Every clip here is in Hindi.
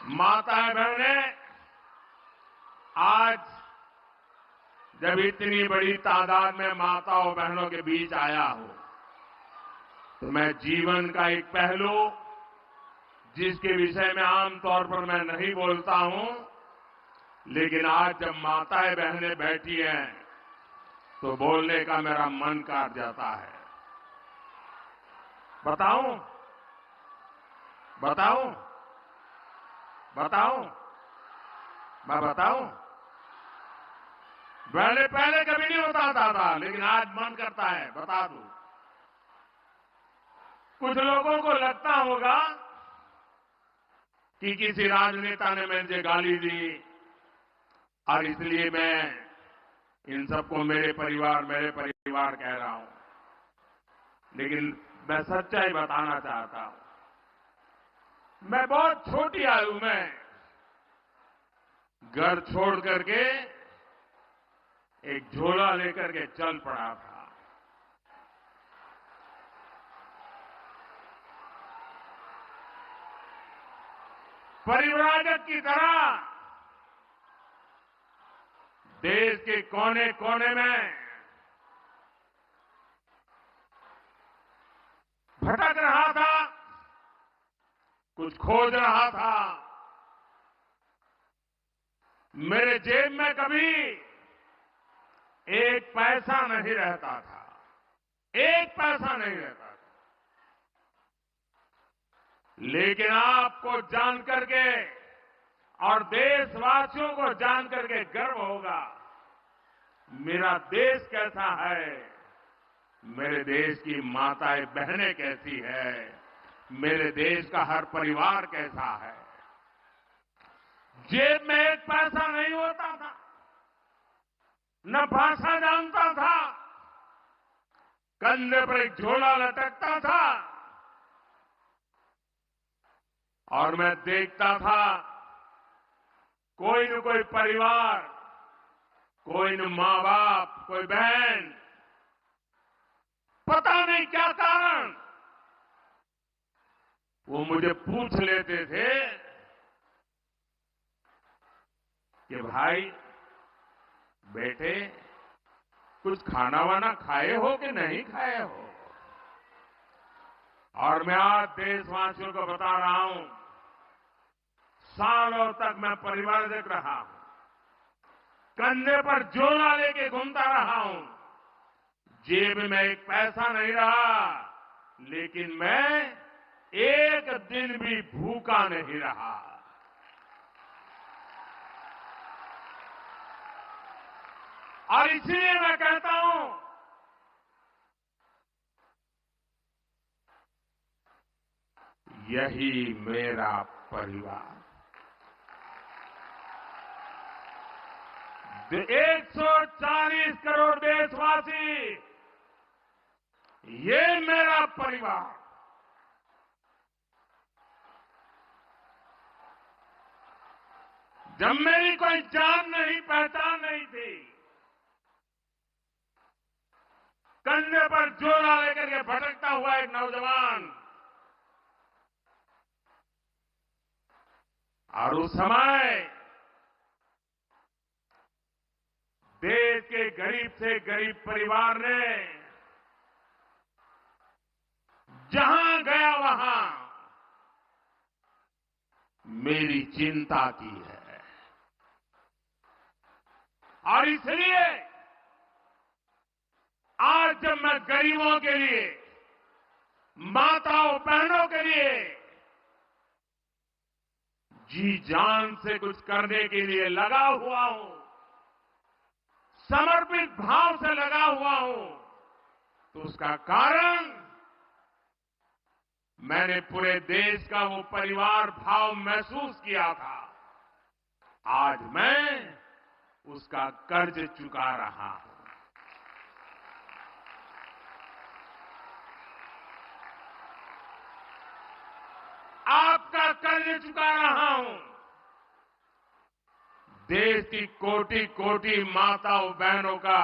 माताएं बहनें, आज जब इतनी बड़ी तादाद में माताओं बहनों के बीच आया हूं, तो मैं जीवन का एक पहलू जिसके विषय में आमतौर पर मैं नहीं बोलता हूं, लेकिन आज जब माताएं बहनें बैठी हैं तो बोलने का मेरा मन कर जाता है। बताऊं बताऊं बताऊं मैं बताऊं? पहले कभी नहीं बताता था, लेकिन आज मन करता है बता दूं। कुछ लोगों को लगता होगा कि किसी राजनेता ने मुझे गाली दी और इसलिए मैं इन सबको मेरे परिवार कह रहा हूं, लेकिन मैं सच्चाई बताना चाहता हूं। मैं बहुत छोटी आयु में घर छोड़ करके एक झोला लेकर के चल पड़ा था। परिव्राजक की तरह देश के कोने कोने में भटक रहा था, कुछ खोज रहा था। मेरे जेब में कभी एक पैसा नहीं रहता था, एक पैसा नहीं रहता था। लेकिन आपको जान करके और देशवासियों को जान करके गर्व होगा, मेरा देश कैसा है, मेरे देश की माताएं बहनें कैसी है, मेरे देश का हर परिवार कैसा है। जेब में एक पैसा नहीं होता था, न भाषा जानता था, कंधे पर एक झोला लटकता था और मैं देखता था कोई न कोई परिवार, कोई न मां बाप, कोई बहन, पता नहीं क्या कारण, वो मुझे पूछ लेते थे कि भाई बेटे कुछ खाना वाना खाए हो कि नहीं खाए हो। और मैं आज देशवासियों को बता रहा हूं, सालों तक मैं परिवारजक रहा हूं, कंधे पर झोला लेके घूमता रहा हूं, जेब में एक पैसा नहीं रहा, लेकिन मैं एक दिन भी भूखा नहीं रहा। और इसलिए मैं कहता हूं, यही मेरा परिवार। 140 करोड़ देशवासी, ये मेरा परिवार। जब मेरी कोई जान नहीं, पहचान नहीं थी, कंधे पर झोला लेकर के भटकता हुआ एक नौजवान, और उस समय देश के गरीब से गरीब परिवार ने जहां गया वहां मेरी चिंता की है। और इसलिए आज जब मैं गरीबों के लिए, माताओं बहनों के लिए जी जान से कुछ करने के लिए लगा हुआ हूं, समर्पित भाव से लगा हुआ हूं, तो उसका कारण मैंने पूरे देश का वो परिवार भाव महसूस किया था। आज मैं उसका कर्ज चुका रहा हूं। आपका कर्ज चुका रहा हूं। देश की कोटि कोटि माताओं बहनों का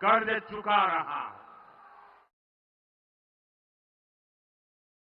कर्ज चुका रहा हूं।